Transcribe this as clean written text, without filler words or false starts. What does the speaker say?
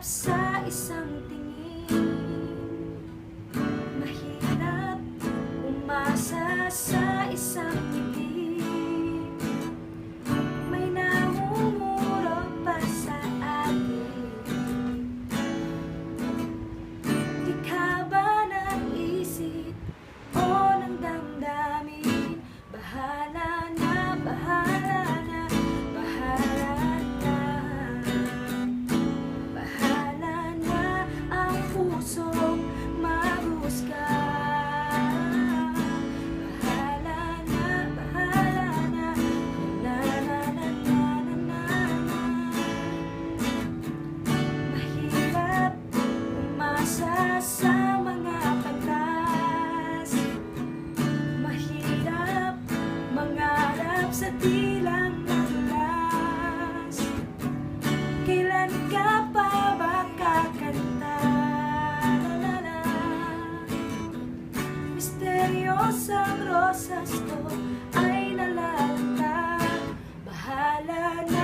sa isang tingin. Mahirap umasa sa isang ngiti. May namumuro pa sa atin. Di ka ba naisip o ng damdamin? Bahala na, bahala na, bahala na. Bahala na ang pusong mahusga. Bahala na, bahala na, na na na na na na. Mahirap umasa sa mga pantas. Mahirap mangarap sa tilang madulas. Kailan ka pa ba kakanta? La la la. Misteryosang rosas ko ay nalalanta. Bahala na,